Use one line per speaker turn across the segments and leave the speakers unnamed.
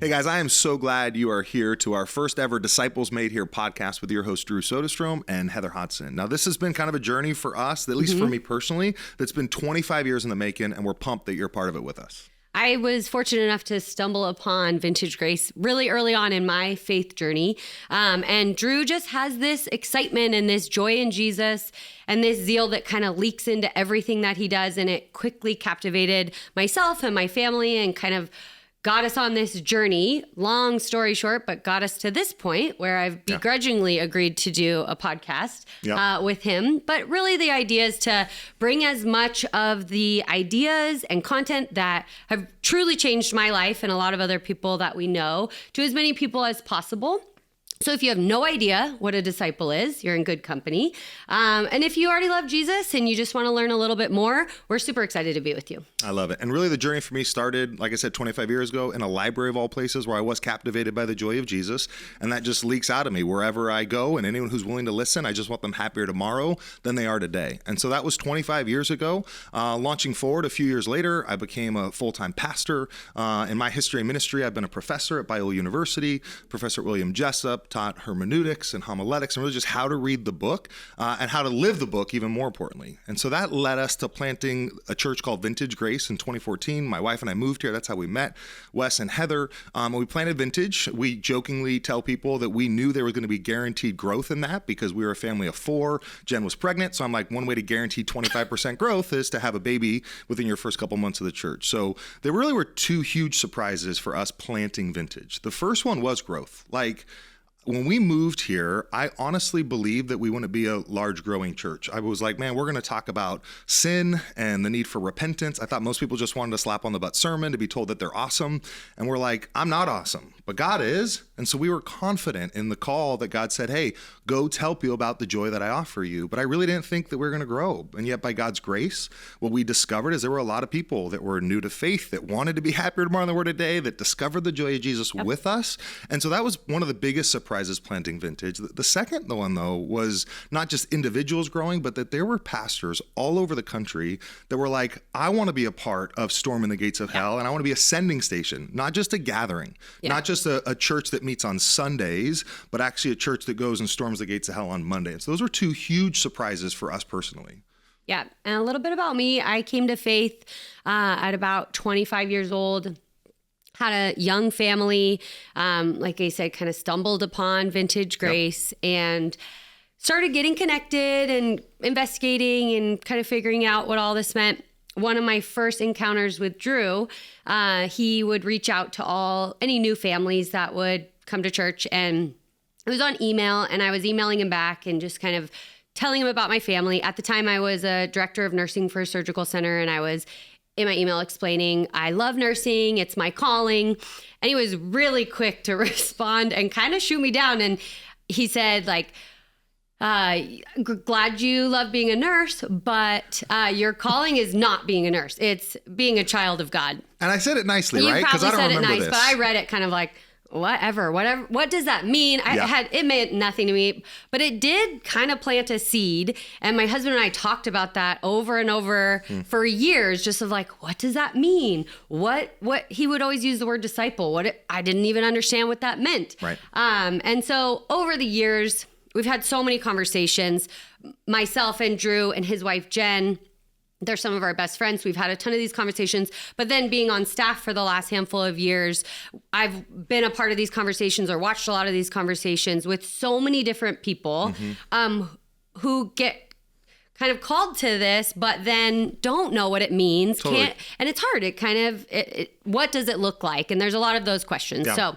Hey guys, I am so glad you are here to our first ever Disciples Made Here podcast with your host, Drew Sodestrom and Heather Hodson. Now, this has been kind of a journey for us, at least for me personally, that's been 25 years in the making, and we're pumped that you're part of it with us.
I was fortunate enough to stumble upon Vintage Grace really early on in my faith journey. And Drew just has this excitement and this joy in Jesus and this zeal that kind of leaks into everything that he does. And it quickly captivated myself and my family and kind of got us on this journey. Long story short, but got us to this point where I've begrudgingly agreed to do a podcast with him. But really the idea is to bring as much of the ideas and content that have truly changed my life and a lot of other people that we know to as many people as possible. So if you have no idea what a disciple is, you're in good company. And if you already love Jesus and you just want to learn a little bit more, we're super excited to be with you.
I love it. And really the journey for me started, like I said, 25 years ago in a library of all places where I was captivated by the joy of Jesus. And that just leaks out of me wherever I go. And anyone who's willing to listen, I just want them happier tomorrow than they are today. And so that was 25 years ago. Launching forward a few years later, I became a full-time pastor. In my history and ministry, I've been a professor at Biola University, Professor William Jessup, taught hermeneutics and homiletics and really just how to read the book and how to live the book, even more importantly. And so that led us to planting a church called Vintage Grace in 2014. My wife and I moved here. That's how we met, Wes and Heather. When we planted Vintage, we jokingly tell people that we knew there was going to be guaranteed growth in that because we were a family of 4. Jen was pregnant. So I'm like, one way to guarantee 25% growth is to have a baby within your first couple months of the church. So there really were 2 huge surprises for us planting Vintage. The first one was growth. When we moved here, I honestly believed that we want to be a large growing church. I was like, man, we're going to talk about sin and the need for repentance. I thought most people just wanted a slap on the butt sermon to be told that they're awesome. And we're like, I'm not awesome, but God is. And so we were confident in the call that God said, hey, go tell people about the joy that I offer you. But I really didn't think that we were going to grow. And yet by God's grace, what we discovered is there were a lot of people that were new to faith, that wanted to be happier tomorrow than they were today, that discovered the joy of Jesus with us. And so that was one of the biggest surprises planting Vintage. The second one, though, was not just individuals growing, but that there were pastors all over the country that were like, I want to be a part of storming the gates of hell, and I want to be a sending station, not just a gathering, not just a church that meets on Sundays, but actually a church that goes and storms the gates of hell on Monday. And so those were 2 huge surprises for us personally.
Yeah. And a little bit about me. I came to faith at about 25 years old. Had a young family, like I said, kind of stumbled upon Vintage Grace and started getting connected and investigating and kind of figuring out what all this meant. One of my first encounters with Drew, he would reach out to any new families that would come to church, and it was on email, and I was emailing him back and just kind of telling him about my family. At the time, I was a director of nursing for a surgical center, and I was in my email explaining, I love nursing, it's my calling. And he was really quick to respond and kind of shoot me down. And he said, glad you love being a nurse, but your calling is not being a nurse. It's being a child of God.
And I said it nicely, right?
Because I don't remember
this.
But I read it kind of like, whatever, what does that mean? It meant nothing to me, but it did kind of plant a seed. And my husband and I talked about that over and over for years, just of like, what does that mean? What he would always use the word disciple. I didn't even understand what that meant.
Right.
And so over the years, we've had so many conversations, myself and Drew and his wife, Jen. They're some of our best friends. We've had a ton of these conversations, but then being on staff for the last handful of years, I've been a part of these conversations or watched a lot of these conversations with so many different people who get kind of called to this, but then don't know what it means.
Totally.
And it's hard. It kind of, what does it look like? And there's a lot of those questions.
Yeah.
So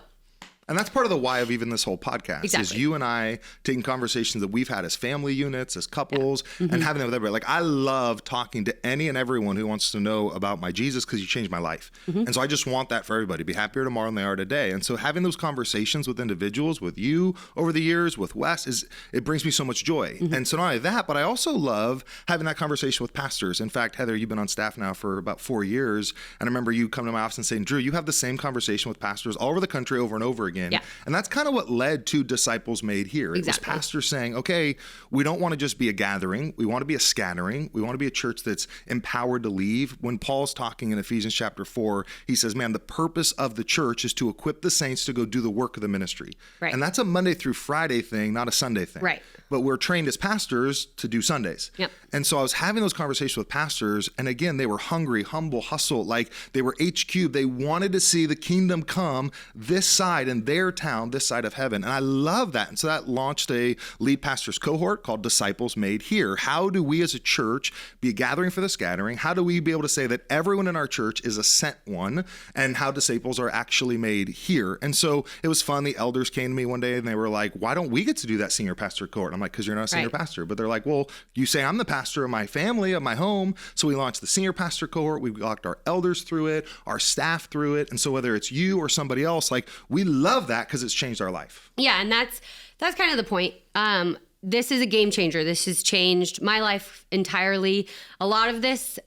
And that's part of the why of even this whole podcast is you and I taking conversations that we've had as family units, as couples, and having them with everybody. Like, I love talking to any and everyone who wants to know about my Jesus because you changed my life. And so I just want that for everybody. Be happier tomorrow than they are today. And so having those conversations with individuals, with you over the years, with Wes, it brings me so much joy. And so not only that, but I also love having that conversation with pastors. In fact, Heather, you've been on staff now for about 4 years. And I remember you coming to my office and saying, Drew, you have the same conversation with pastors all over the country over and over again.
Yeah.
And that's kind of what led to Disciples Made Here. It
Exactly.
was pastors saying, okay, we don't want to just be a gathering. We want to be a scattering. We want to be a church that's empowered to leave. When Paul's talking in Ephesians chapter 4, he says, man, the purpose of the church is to equip the saints to go do the work of the ministry.
Right.
And that's a Monday through Friday thing, not a Sunday thing.
Right.
But we're trained as pastors to do Sundays.
Yep.
And so I was having those conversations with pastors, and again, they were hungry, humble, hustle, like they were HQ. They wanted to see the kingdom come this side in their town, this side of heaven. And I love that. And so that launched a lead pastors cohort called Disciples Made Here. How do we as a church be a gathering for the scattering? How do we be able to say that everyone in our church is a sent one, and how disciples are actually made here? And so it was fun. The elders came to me one day and they were like, why don't we get to do that senior pastor cohort? I'm like, because you're not a senior pastor. But they're like, well, you say I'm the pastor of my family, of my home. So we launched the senior pastor cohort. We walked our elders through it, our staff through it. And so whether it's you or somebody else, like we love that because it's changed our life.
Yeah, and that's kind of the point. This is a game changer. This has changed my life entirely. A lot of this,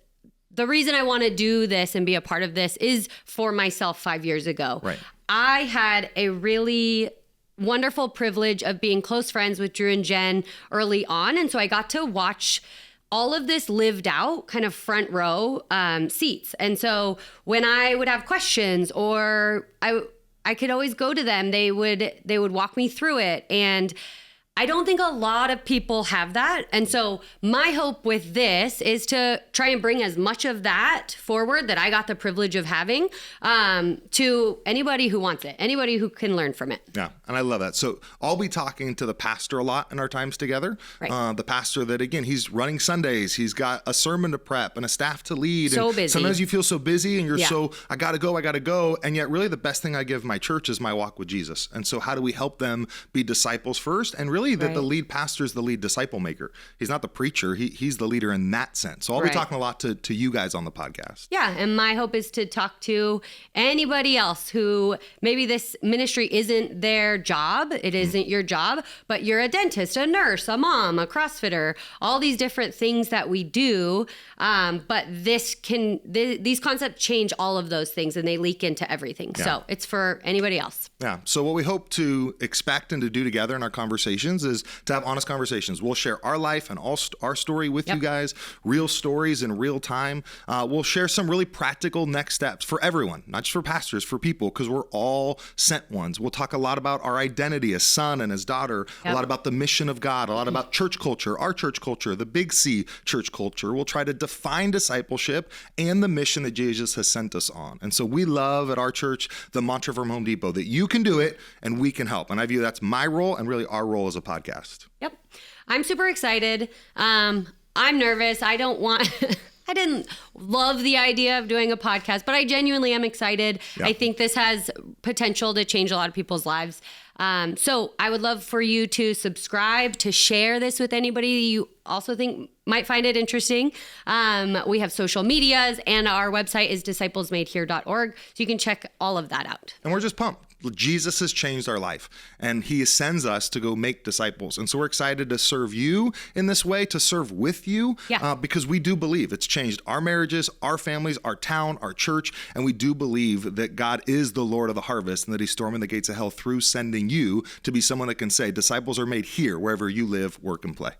the reason I want to do this and be a part of this is for myself 5 years ago.
Right.
I had a really wonderful privilege of being close friends with Drew and Jen early on. And so I got to watch all of this lived out, kind of front row seats. And so when I would have questions, or I could always go to them, they would walk me through it. And I don't think a lot of people have that. And so my hope with this is to try and bring as much of that forward that I got the privilege of having to anybody who wants it, anybody who can learn from it.
Yeah, and I love that. So I'll be talking to the pastor a lot in our times together.
Right.
The pastor that, again, he's running Sundays. He's got a sermon to prep and a staff to lead.
So
and
busy.
Sometimes you feel so busy and you're
Yeah.
so, I got to go. And yet really the best thing I give my church is my walk with Jesus. And so how do we help them be disciples first? And really that the lead pastor is the lead disciple maker. He's not the preacher. He's the leader in that sense. So I'll be talking a lot to you guys on the podcast.
Yeah, and my hope is to talk to anybody else who maybe this ministry isn't their job, it isn't your job, but you're a dentist, a nurse, a mom, a CrossFitter, all these different things that we do. But these concepts change all of those things and they leak into everything. Yeah. So it's for anybody else.
Yeah. So what we hope to expect and to do together in our conversations is to have honest conversations. We'll share our life and our story with you guys, real stories in real time. We'll share some really practical next steps for everyone, not just for pastors, for people, because we're all sent ones. We'll talk a lot about our identity as son and as daughter, a lot about the mission of God, a lot about church culture, our church culture, the Big C church culture. We'll try to define discipleship and the mission that Jesus has sent us on. And so we love at our church the mantra from Home Depot that you can do it and we can help. And I view that's my role and really our role as a podcast.
Yep. I'm super excited. I'm nervous. I didn't love the idea of doing a podcast, but I genuinely am excited. Yeah. I think this has potential to change a lot of people's lives. So I would love for you to subscribe, to share this with anybody you also think might find it interesting. We have social medias and our website is disciplesmadehere.org. So you can check all of that out.
And we're just pumped. Jesus has changed our life and he sends us to go make disciples. And so we're excited to serve you in this way, to serve with you, because we do believe it's changed our marriages, our families, our town, our church. And we do believe that God is the Lord of the harvest and that he's storming the gates of hell through sending you to be someone that can say disciples are made here, wherever you live, work, and play.